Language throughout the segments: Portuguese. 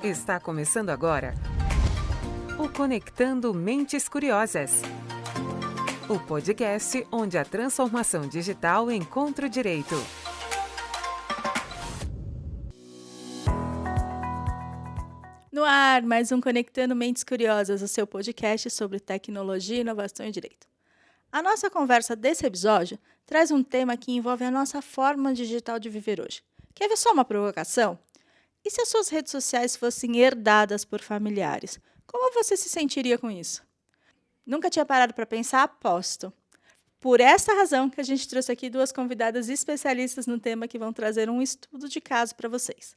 Está começando agora o Conectando Mentes Curiosas. O podcast onde a transformação digital encontra o direito. No ar, mais um Conectando Mentes Curiosas, o seu podcast sobre tecnologia, inovação e direito. A nossa conversa desse episódio traz um tema que envolve a nossa forma digital de viver hoje. Quer ver só uma provocação? E se as suas redes sociais fossem herdadas por familiares? Como você se sentiria com isso? Nunca tinha parado para pensar? Aposto. Por essa razão que a gente trouxe aqui duas convidadas especialistas no tema que vão trazer um estudo de caso para vocês.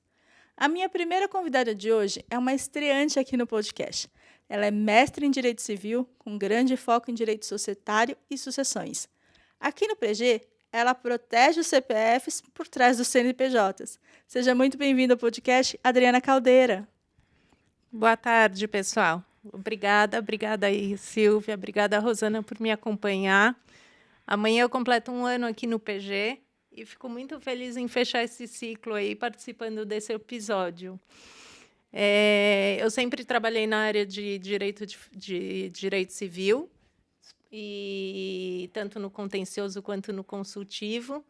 A minha primeira convidada de hoje é uma estreante aqui no podcast. Ela é mestre em Direito Civil, com grande foco em Direito Societário e Sucessões. Aqui no PG, ela protege os CPFs por trás dos CNPJs. Seja muito bem-vinda ao podcast, Adriana Caldeira. Boa tarde, pessoal. Obrigada aí, Silvia. Obrigada, Rosana, por me acompanhar. Amanhã eu completo um ano aqui no PG e fico muito feliz em fechar esse ciclo aí, participando desse episódio. Eu sempre trabalhei na área de direito civil, e tanto no contencioso quanto no consultivo,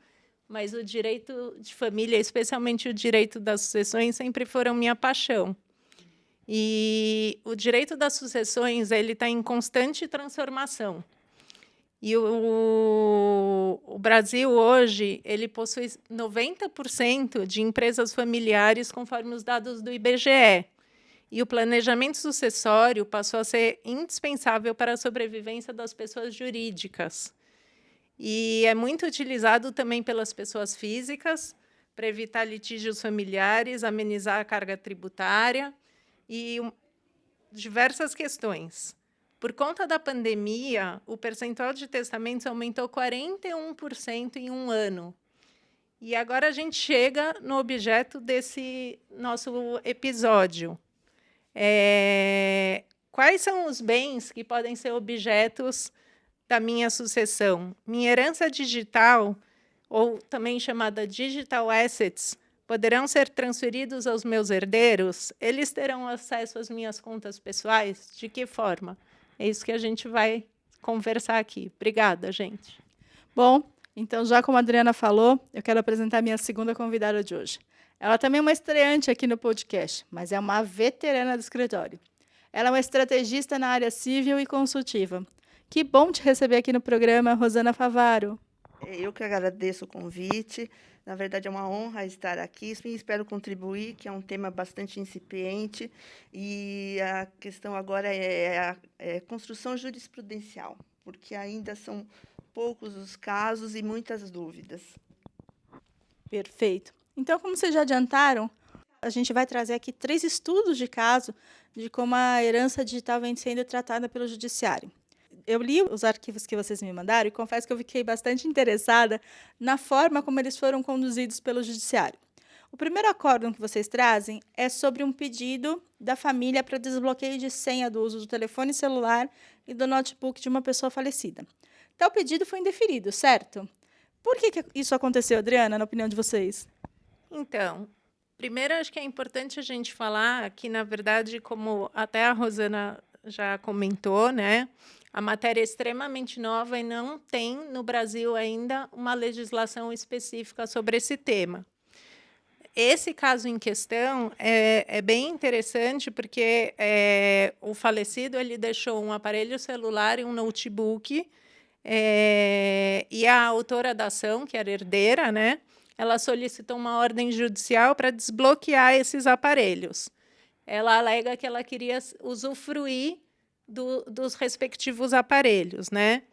mas o direito de família, especialmente o direito das sucessões, sempre foram minha paixão. E o direito das sucessões ele está em constante transformação. E o Brasil, hoje, ele possui 90% de empresas familiares, conforme os dados do IBGE. E o planejamento sucessório passou a ser indispensável para a sobrevivência das pessoas jurídicas. E é muito utilizado também pelas pessoas físicas para evitar litígios familiares, amenizar a carga tributária e diversas questões. Por conta da pandemia, o percentual de testamentos aumentou 41% em um ano. E agora a gente chega no objeto desse nosso episódio. Quais são os bens que podem ser objetos da minha sucessão? Minha herança digital, ou também chamada digital assets, poderão ser transferidos aos meus herdeiros? Eles terão acesso às minhas contas pessoais? De que forma? É isso que a gente vai conversar aqui. Obrigada, gente. Bom, então, já como a Adriana falou, eu quero apresentar a minha segunda convidada de hoje. Ela também é uma estreante aqui no podcast, mas é uma veterana do escritório. Ela é uma estrategista na área civil e consultiva. Que bom te receber aqui no programa, Rosana Favaro. Eu que agradeço o convite. Na verdade, é uma honra estar aqui e espero contribuir, que é um tema bastante incipiente. E a questão agora é construção jurisprudencial, porque ainda são poucos os casos e muitas dúvidas. Perfeito. Então, como vocês já adiantaram, a gente vai trazer aqui 3 estudos de caso de como a herança digital vem sendo tratada pelo judiciário. Eu li os arquivos que vocês me mandaram e confesso que eu fiquei bastante interessada na forma como eles foram conduzidos pelo judiciário. O primeiro acórdão que vocês trazem é sobre um pedido da família para desbloqueio de senha do uso do telefone celular e do notebook de uma pessoa falecida. Então, o pedido foi indeferido, certo? Por que isso aconteceu, Adriana, na opinião de vocês? Então, primeiro acho que é importante a gente falar que, na verdade, como até a Rosana já comentou, né, a matéria é extremamente nova e não tem no Brasil ainda uma legislação específica sobre esse tema. Esse caso em questão é bem interessante porque o falecido ele deixou um aparelho celular e um notebook, e a autora da ação, que era herdeira, né, ela solicitou uma ordem judicial para desbloquear esses aparelhos. Ela alega que ela queria usufruir dos respectivos aparelhos, né?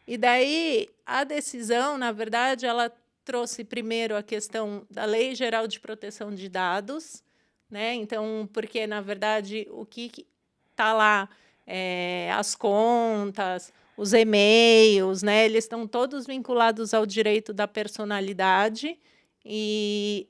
E daí a decisão, na verdade, ela trouxe primeiro a questão da Lei Geral de Proteção de Dados, né? Então, porque, na verdade, o que está lá, as contas, os e-mails, né? Eles estão todos vinculados ao direito da personalidade,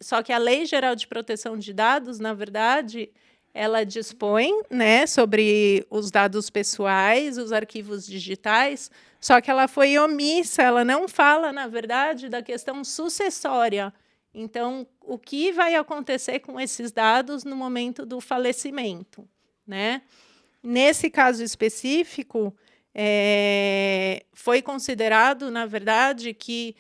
só que a Lei Geral de Proteção de Dados, na verdade, ela dispõe, né, sobre os dados pessoais, os arquivos digitais, só que ela foi omissa, ela não fala, na verdade, da questão sucessória Então, o que vai acontecer com esses dados no momento do falecimento, né? Nesse caso específico, foi considerado, na verdade, que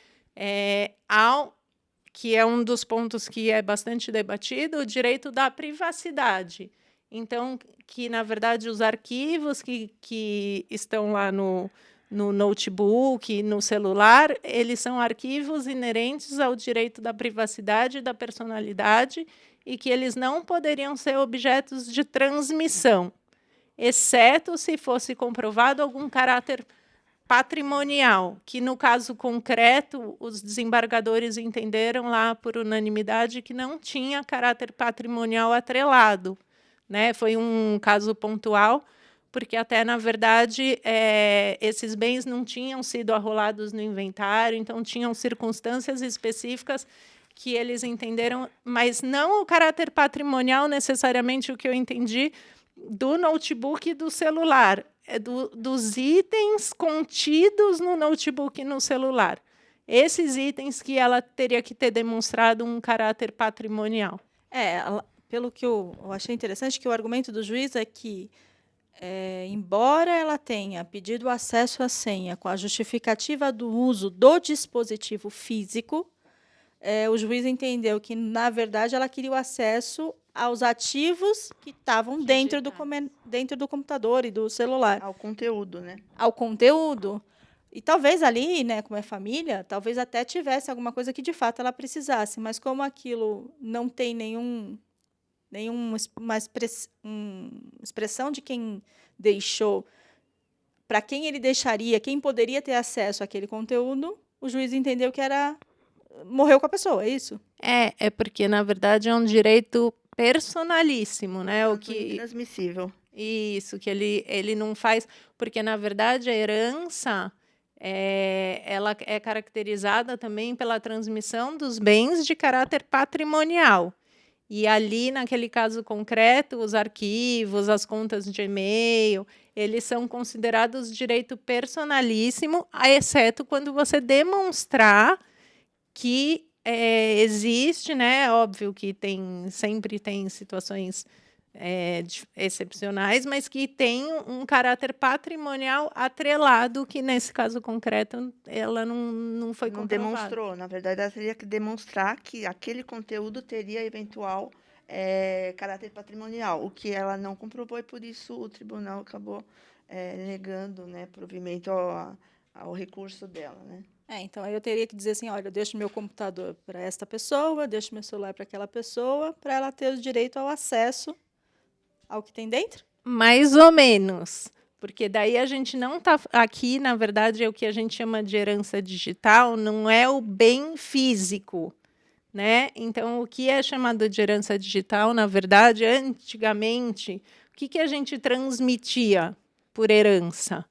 que é um dos pontos que é bastante debatido, o direito da privacidade. Então, que, na verdade, os arquivos que estão lá no notebook, no celular, eles são arquivos inerentes ao direito da privacidade e da personalidade e que eles não poderiam ser objetos de transmissão, exceto se fosse comprovado algum caráter patrimonial, que, no caso concreto, os desembargadores entenderam lá por unanimidade que não tinha caráter patrimonial atrelado, né? Foi um caso pontual, porque até, na verdade, esses bens não tinham sido arrolados no inventário, então tinham circunstâncias específicas que eles entenderam, mas não o caráter patrimonial, necessariamente o que eu entendi do notebook e do celular, dos itens contidos no notebook e no celular. Esses itens que ela teria que ter demonstrado um caráter patrimonial. Pelo que eu achei interessante, que o argumento do juiz é que, embora ela tenha pedido acesso à senha com a justificativa do uso do dispositivo físico, o juiz entendeu que, na verdade, ela queria o acesso aos ativos que estavam dentro do computador e do celular. Ao conteúdo, né? Ao conteúdo. E talvez ali, né, como é família, talvez até tivesse alguma coisa que, de fato, ela precisasse. Mas como aquilo não tem nenhuma expressão de quem deixou, para quem ele deixaria, quem poderia ter acesso àquele conteúdo, o juiz entendeu que morreu com a pessoa, é isso? É porque, na verdade, é um direito personalíssimo, né? O que intransmissível. Isso, que ele não faz, porque, na verdade, a herança ela é caracterizada também pela transmissão dos bens de caráter patrimonial. E ali, naquele caso concreto, os arquivos, as contas de e-mail, eles são considerados direito personalíssimo, exceto quando você demonstrar que existe, né? Óbvio que sempre tem situações excepcionais, mas que tem um caráter patrimonial atrelado, que nesse caso concreto ela não foi comprovada. Não demonstrou, na verdade ela teria que demonstrar que aquele conteúdo teria eventual caráter patrimonial, o que ela não comprovou e por isso o tribunal acabou negando, né, provimento ao recurso dela, né? Então eu teria que dizer assim, olha, eu deixo meu computador para esta pessoa, deixo meu celular para aquela pessoa, para ela ter o direito ao acesso ao que tem dentro? Mais ou menos, porque daí a gente não está aqui, na verdade, é o que a gente chama de herança digital, não é o bem físico, né? Então, o que é chamado de herança digital, na verdade, antigamente, o que a gente transmitia por herança?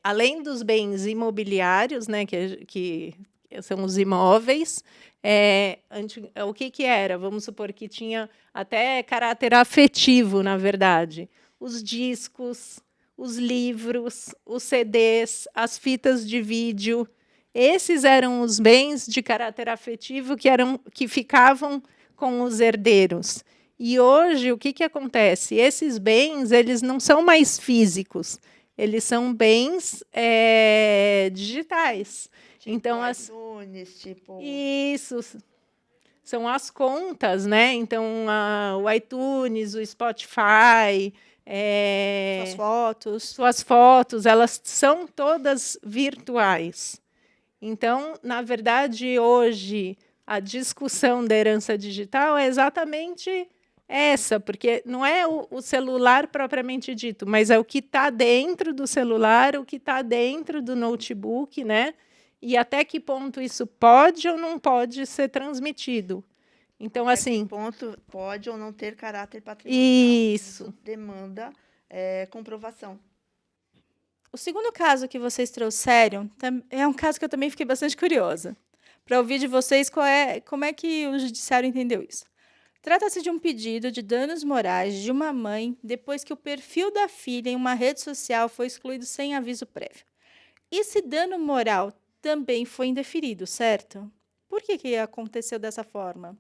Além dos bens imobiliários, né, que são os imóveis, o que era? Vamos supor que tinha até caráter afetivo, na verdade. Os discos, os livros, os CDs, as fitas de vídeo. Esses eram os bens de caráter afetivo que ficavam com os herdeiros. E hoje, o que acontece? Esses bens eles não são mais físicos, eles são bens digitais. Tipo então, iTunes, Isso. São as contas, né? Então, o iTunes, o Spotify... Suas fotos, elas são todas virtuais. Então, na verdade, hoje, a discussão da herança digital é exatamente essa, porque não é o celular propriamente dito, mas é o que está dentro do celular, o que está dentro do notebook, né? E até que ponto isso pode ou não pode ser transmitido. Então, assim... que ponto pode ou não ter caráter patrimonial. Isso demanda comprovação. O segundo caso que vocês trouxeram é um caso que eu também fiquei bastante curiosa, para ouvir de vocês como é que o judiciário entendeu isso. Trata-se de um pedido de danos morais de uma mãe depois que o perfil da filha em uma rede social foi excluído sem aviso prévio. Esse dano moral também foi indeferido, certo? Por que aconteceu dessa forma?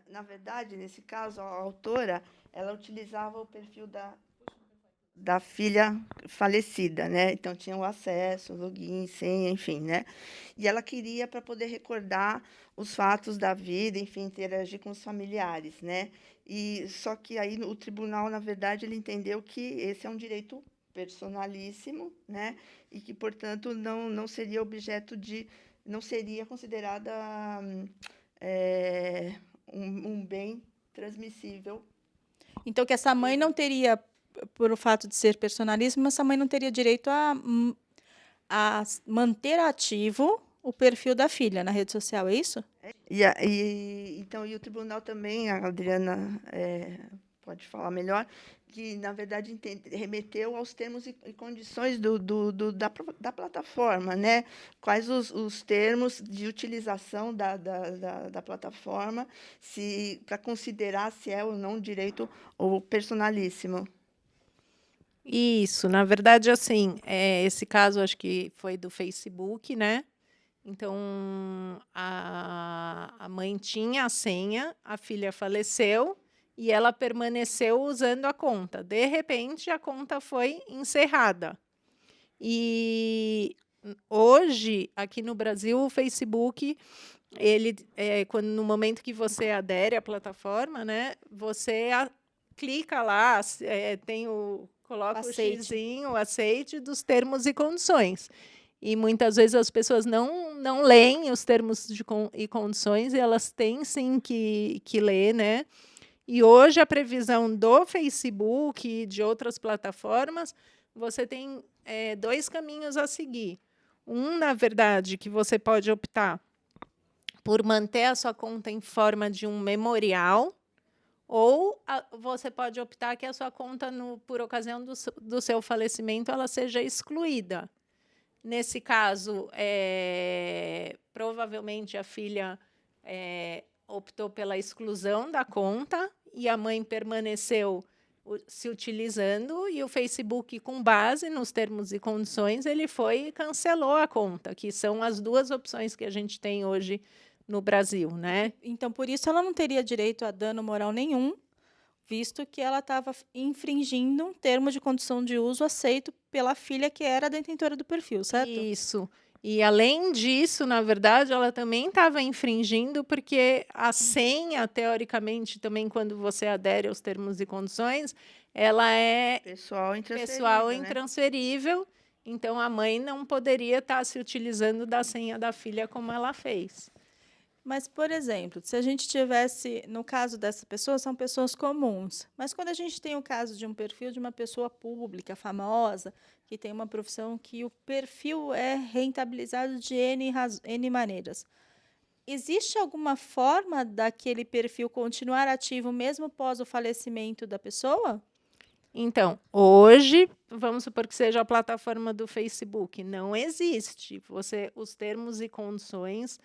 Na verdade, nesse caso, a autora, ela utilizava o perfil da filha falecida, né? Então tinha o acesso, login, senha, enfim, né? E ela queria para poder recordar os fatos da vida, enfim, interagir com os familiares, né? E só que aí o tribunal, na verdade, ele entendeu que esse é um direito personalíssimo, né? E que, portanto, não seria objeto de, não seria considerada um bem transmissível. Então, que essa mãe não teria, por o fato de ser personalismo, essa mãe não teria direito a manter ativo o perfil da filha na rede social, é isso? Então, e o tribunal também, a Adriana pode falar melhor, que, na verdade, remeteu aos termos e condições da plataforma, né? Quais os termos de utilização da plataforma, para considerar se é ou não direito ou personalíssimo. Isso, na verdade, assim, esse caso acho que foi do Facebook, né? Então, a mãe tinha a senha, a filha faleceu e ela permaneceu usando a conta. De repente, a conta foi encerrada. E hoje, aqui no Brasil, o Facebook, ele, no momento que você adere à plataforma, né, você clica lá, coloca Aceite. o xizinho, o aceite dos termos e condições. E muitas vezes as pessoas não leem os termos e condições, e elas têm sim que ler, né? E hoje a previsão do Facebook e de outras plataformas, você tem 2 caminhos a seguir. Um, na verdade, que você pode optar por manter a sua conta em forma de um memorial, ou você pode optar que a sua conta, por ocasião do seu falecimento, ela seja excluída. Nesse caso, provavelmente a filha optou pela exclusão da conta e a mãe permaneceu se utilizando, e o Facebook, com base nos termos e condições, ele foi e cancelou a conta, que são as 2 opções que a gente tem hoje no Brasil, né? Então, por isso, ela não teria direito a dano moral nenhum, visto que ela estava infringindo um termo de condição de uso aceito pela filha que era a detentora do perfil, certo? Isso. E, além disso, na verdade, ela também estava infringindo, porque a senha, teoricamente, também, quando você adere aos termos e condições, ela é Pessoal intransferível. Então, a mãe não poderia estar se utilizando da senha da filha como ela fez. Mas, por exemplo, se a gente tivesse, no caso dessa pessoa, são pessoas comuns, mas quando a gente tem o caso de um perfil de uma pessoa pública, famosa, que tem uma profissão que o perfil é rentabilizado de N maneiras, existe alguma forma daquele perfil continuar ativo mesmo após o falecimento da pessoa? Então, hoje, vamos supor que seja a plataforma do Facebook, não existe. Os termos e condições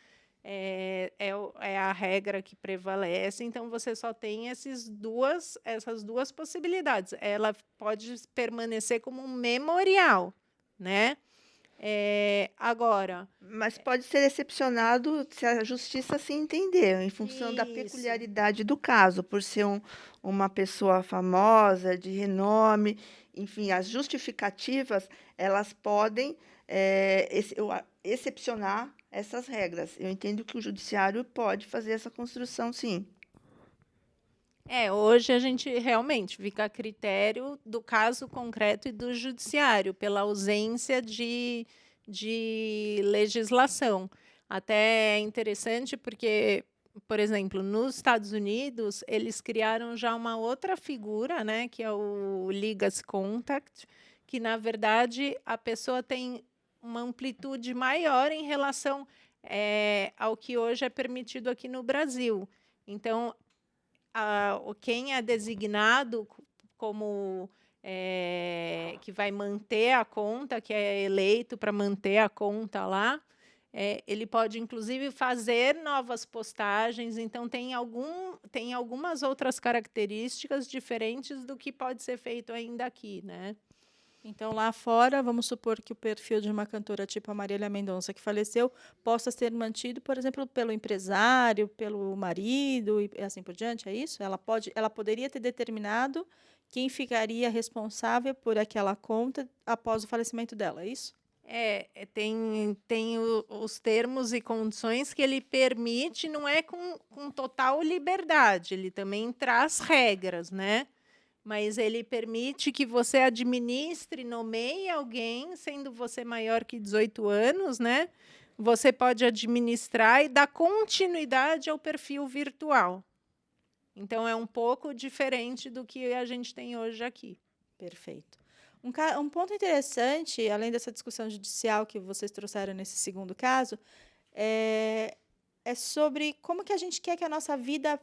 é a regra que prevalece, então você só tem essas duas possibilidades. Ela pode permanecer como um memorial, né? Agora... Mas pode ser excepcionado se a justiça assim entender, em função da peculiaridade do caso, por ser uma pessoa famosa, de renome, enfim, as justificativas, elas podem excepcionar essas regras. Eu entendo que o judiciário pode fazer essa construção, sim. Hoje a gente realmente fica a critério do caso concreto e do judiciário, pela ausência de legislação. Até é interessante porque, por exemplo, nos Estados Unidos, eles criaram já uma outra figura, né, que é o Legacy Contact, que, na verdade, a pessoa tem uma amplitude maior em relação ao que hoje é permitido aqui no Brasil. Então, quem é designado como que vai manter a conta, que é eleito para manter a conta lá, ele pode, inclusive, fazer novas postagens. Então, tem algumas outras características diferentes do que pode ser feito ainda aqui, né? Então, lá fora, vamos supor que o perfil de uma cantora tipo a Marília Mendonça, que faleceu, possa ser mantido, por exemplo, pelo empresário, pelo marido e assim por diante, é isso? Ela poderia ter determinado quem ficaria responsável por aquela conta após o falecimento dela, é isso? Tem os termos e condições que ele permite, não é com total liberdade, ele também traz regras, né? Mas ele permite que você administre, nomeie alguém, sendo você maior que 18 anos, né? Você pode administrar e dar continuidade ao perfil virtual. Então, é um pouco diferente do que a gente tem hoje aqui. Perfeito. Um ponto interessante, além dessa discussão judicial que vocês trouxeram nesse segundo caso, é sobre como que a gente quer que a nossa vida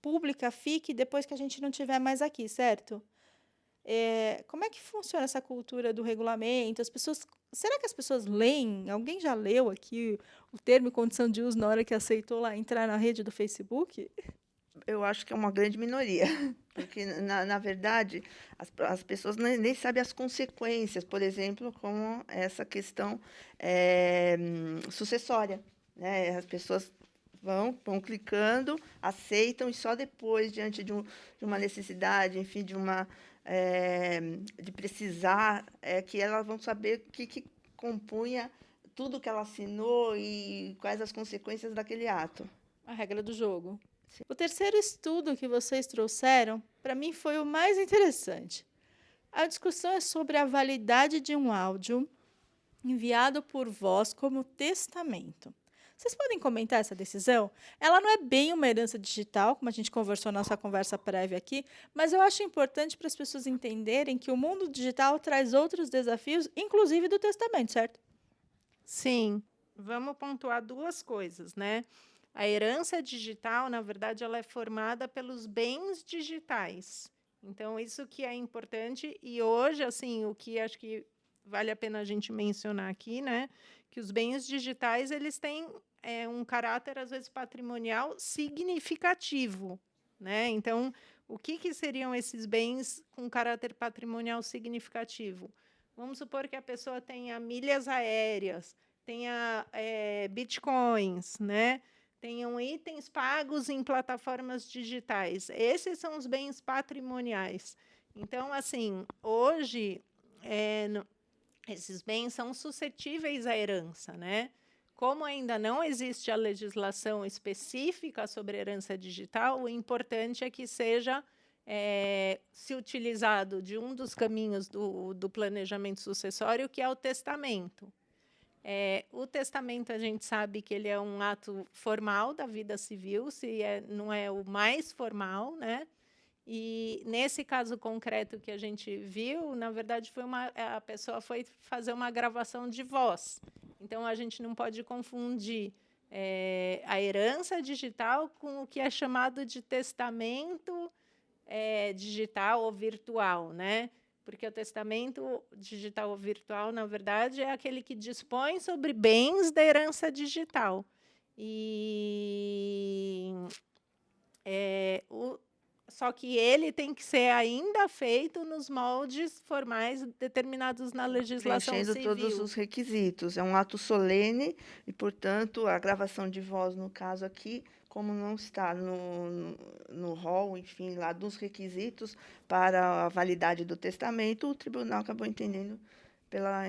pública fique depois que a gente não estiver mais aqui, certo? Como é que funciona essa cultura do regulamento? Será que as pessoas leem? Alguém já leu aqui o termo e condição de uso na hora que aceitou lá entrar na rede do Facebook? Eu acho que é uma grande minoria, porque, na verdade, as pessoas nem sabem as consequências, por exemplo, como essa questão sucessória, né? As pessoas vão clicando, aceitam, e só depois, diante de uma necessidade, enfim, de precisar, que elas vão saber o que compunha tudo que ela assinou e quais as consequências daquele ato. A regra do jogo. O terceiro estudo que vocês trouxeram, para mim, foi o mais interessante. A discussão é sobre a validade de um áudio enviado por voz como testamento. Vocês podem comentar essa decisão? Ela não é bem uma herança digital, como a gente conversou na nossa conversa prévia aqui, mas eu acho importante para as pessoas entenderem que o mundo digital traz outros desafios, inclusive do testamento, certo? Sim, vamos pontuar duas coisas, né? A herança digital, na verdade, ela é formada pelos bens digitais. Então, isso que é importante. E hoje, assim, o que acho que vale a pena a gente mencionar aqui, né? Que os bens digitais, eles têm um caráter, às vezes, patrimonial significativo, né? Então, o que seriam esses bens com caráter patrimonial significativo? Vamos supor que a pessoa tenha milhas aéreas, tenha bitcoins, né? Tenham itens pagos em plataformas digitais. Esses são os bens patrimoniais. Então, assim, hoje, esses bens são suscetíveis à herança, né? Como ainda não existe a legislação específica sobre herança digital, o importante é que seja se utilizado de um dos caminhos do planejamento sucessório, que é o testamento. O testamento, a gente sabe que ele é um ato formal da vida civil, não é o mais formal, né? E, nesse caso concreto que a gente viu, na verdade, a pessoa foi fazer uma gravação de voz. Então, a gente não pode confundir a herança digital com o que é chamado de testamento digital ou virtual, né? Porque o testamento digital ou virtual, na verdade, é aquele que dispõe sobre bens da herança digital. Só que ele tem que ser ainda feito nos moldes formais determinados na legislação Preenchendo civil. todos os requisitos. É um ato solene e, portanto, a gravação de voz, no caso aqui, como não está no rol, enfim, lá dos requisitos para a validade do testamento, o tribunal acabou entendendo pela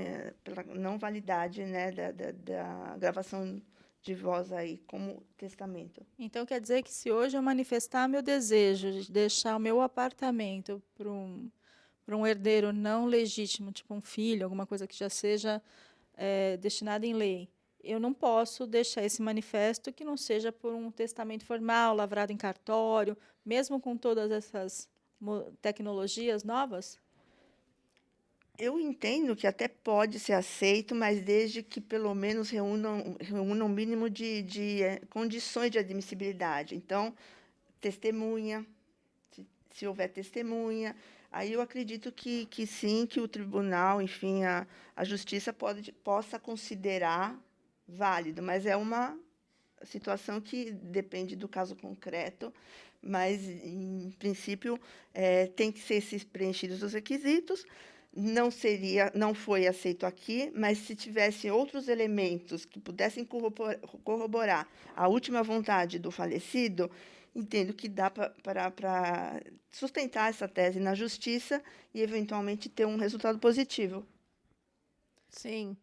não validade, né, da gravação de voz aí como testamento. Então, quer dizer que se hoje eu manifestar meu desejo de deixar o meu apartamento para um herdeiro não legítimo, tipo um filho, alguma coisa que já seja destinada em lei, eu não posso deixar esse manifesto que não seja por um testamento formal, lavrado em cartório, mesmo com todas essas tecnologias novas? Eu entendo que até pode ser aceito, mas desde que pelo menos reúna um mínimo de condições de admissibilidade. Então, testemunha, se houver testemunha, aí eu acredito que sim, que o tribunal, enfim, a justiça possa considerar válido, mas é uma situação que depende do caso concreto, mas, em princípio, tem que ser preenchidos os requisitos. não foi aceito aqui, mas se tivesse outros elementos que pudessem corroborar a última vontade do falecido, entendo que dá para sustentar essa tese na justiça e, eventualmente, ter um resultado positivo. Sim.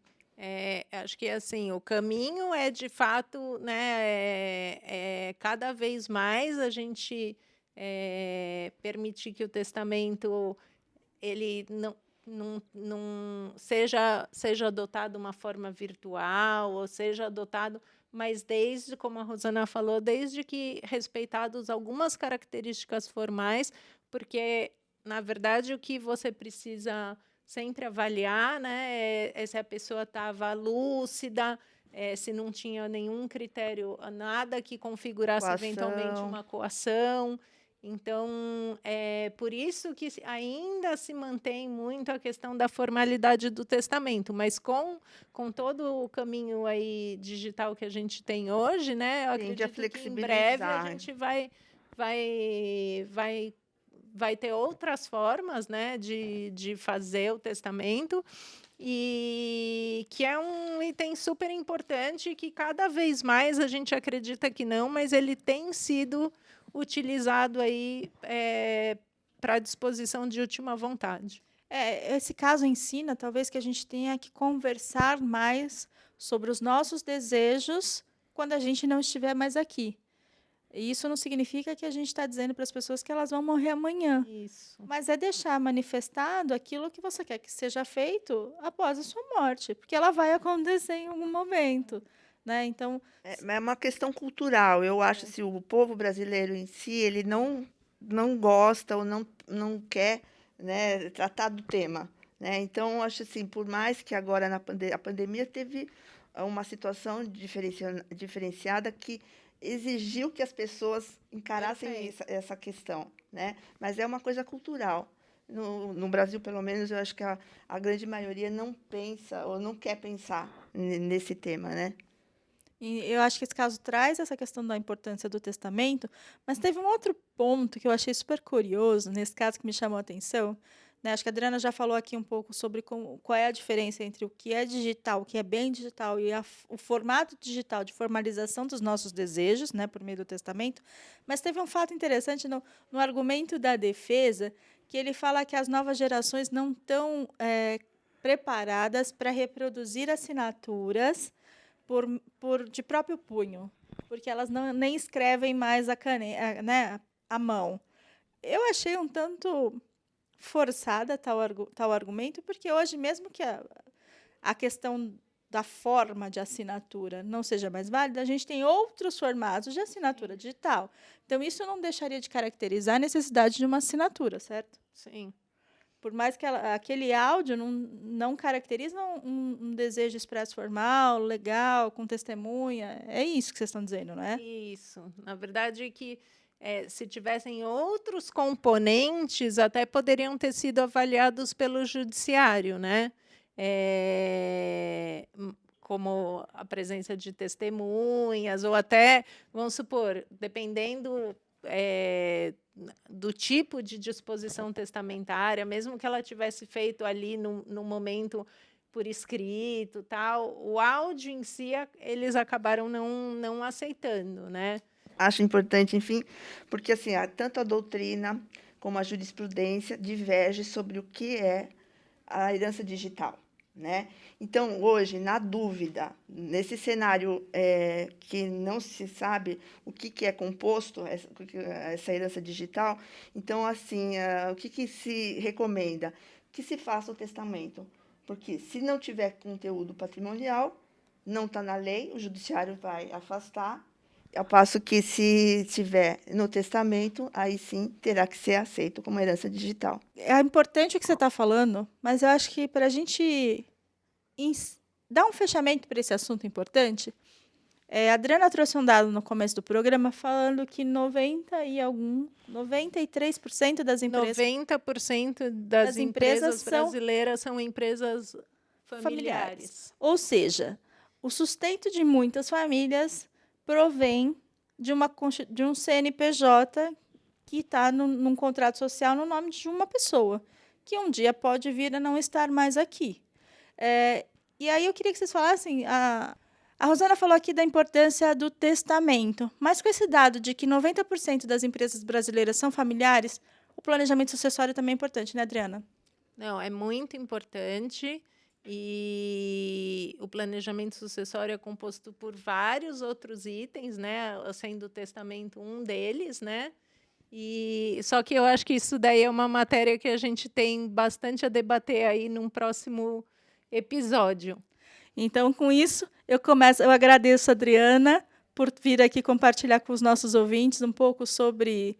Acho que assim, o caminho é, de fato, né, cada vez mais a gente permitir que o testamento ele não seja adotado de uma forma virtual, ou seja adotado, mas desde, como a Rosana falou, desde que respeitados algumas características formais, porque, na verdade, o que você precisa sempre avaliar, né, é se a pessoa estava lúcida, se não tinha nenhum critério, nada que configurasse eventualmente uma coação. Então, é por isso que ainda se mantém muito a questão da formalidade do testamento, mas com todo o caminho aí digital que a gente tem hoje, né, eu acredito que em breve a gente vai ter outras formas, né, de fazer o testamento, e que é um item super importante que cada vez mais a gente acredita que não, mas ele tem sido utilizado aí para disposição de última vontade. Esse caso ensina, talvez, que a gente tenha que conversar mais sobre os nossos desejos quando a gente não estiver mais aqui. E isso não significa que a gente está dizendo para as pessoas que elas vão morrer amanhã. Isso. Mas é deixar manifestado aquilo que você quer que seja feito após a sua morte, porque ela vai acontecer em algum momento, né? Então, é uma questão cultural. Eu acho que o povo brasileiro em si, ele não gosta ou não quer, né, tratar do tema, né? Então, acho assim, por mais que agora a pandemia teve uma situação diferenciada que exigiu que as pessoas encarassem essa questão, né? Mas é uma coisa cultural. No Brasil, pelo menos, eu acho que a grande maioria não pensa ou não quer pensar nesse tema, né? E eu acho que esse caso traz essa questão da importância do testamento, mas teve um outro ponto que eu achei super curioso, nesse caso, que me chamou a atenção. Né? Acho que a Adriana já falou aqui um pouco sobre qual é a diferença entre o que é digital, o que é bem digital, e o formato digital de formalização dos nossos desejos, né, por meio do testamento. Mas teve um fato interessante no argumento da defesa, que ele fala que as novas gerações não estão preparadas para reproduzir assinaturas de próprio punho, porque elas nem escrevem mais a mão. Eu achei um tanto forçada tal argumento, porque hoje, mesmo que a questão da forma de assinatura não seja mais válida, a gente tem outros formatos de assinatura digital. Então, isso não deixaria de caracterizar a necessidade de uma assinatura, certo? Sim. Por mais que aquele áudio não caracterize um desejo expresso formal, legal, com testemunha. É isso que vocês estão dizendo, não é? Isso. Na verdade, que se tivessem outros componentes, até poderiam ter sido avaliados pelo judiciário, né? Como a presença de testemunhas, ou até, vamos supor, dependendo do tipo de disposição testamentária, mesmo que ela tivesse feito ali no momento por escrito, tal, o áudio em si eles acabaram não aceitando, né? Acho importante, enfim, porque assim, tanto a doutrina como a jurisprudência divergem sobre o que é a herança digital, né? Então, hoje, na dúvida, nesse cenário que não se sabe o que é composto essa herança digital, então, assim, o que se recomenda? Que se faça o testamento, porque se não tiver conteúdo patrimonial, não está na lei, o judiciário vai afastar, ao passo que, se tiver no testamento, aí sim terá que ser aceito como herança digital. É importante o que você está falando, mas eu acho que para a gente dar um fechamento para esse assunto importante, a Adriana trouxe um dado no começo do programa falando que 93% das empresas... 90% das empresas brasileiras são empresas familiares. Ou seja, o sustento de muitas famílias provém de um CNPJ que está num contrato social no nome de uma pessoa, que um dia pode vir a não estar mais aqui. E aí eu queria que vocês falassem, a Rosana falou aqui da importância do testamento, mas com esse dado de que 90% das empresas brasileiras são familiares, o planejamento sucessório também é importante, né, Adriana? Não, é muito importante. E o planejamento sucessório é composto por vários outros itens, né? Sendo o testamento um deles, né? E só que eu acho que isso daí é uma matéria que a gente tem bastante a debater aí num próximo episódio. Então, com isso, eu agradeço a Adriana por vir aqui compartilhar com os nossos ouvintes um pouco sobre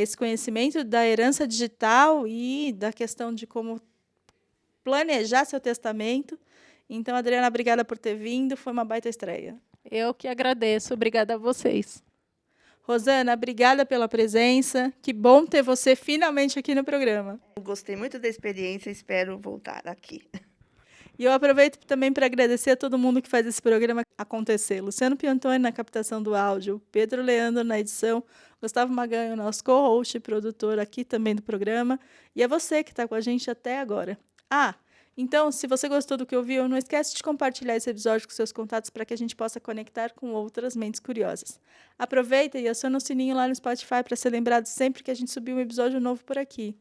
esse conhecimento da herança digital e da questão de como planejar seu testamento. Então, Adriana, obrigada por ter vindo, foi uma baita estreia. Eu que agradeço, obrigada a vocês. Rosana, obrigada pela presença, que bom ter você finalmente aqui no programa. Eu gostei muito da experiência, espero voltar aqui. E eu aproveito também para agradecer a todo mundo que faz esse programa acontecer. Luciano Piantoni na captação do áudio, Pedro Leandro na edição, Gustavo Maganho, nosso co-host e produtor aqui também do programa, e a você que está com a gente até agora. Então, se você gostou do que ouviu, não esquece de compartilhar esse episódio com seus contatos para que a gente possa conectar com outras mentes curiosas. Aproveita e aciona o sininho lá no Spotify para ser lembrado sempre que a gente subir um episódio novo por aqui.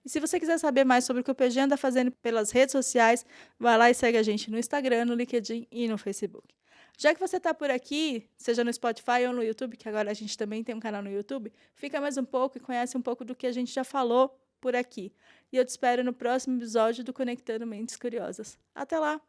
E se você quiser saber mais sobre o que o PG anda fazendo pelas redes sociais, vai lá e segue a gente no Instagram, no LinkedIn e no Facebook. Já que você está por aqui, seja no Spotify ou no YouTube, que agora a gente também tem um canal no YouTube, fica mais um pouco e conhece um pouco do que a gente já falou por aqui. E eu te espero no próximo episódio do Conectando Mentes Curiosas. Até lá!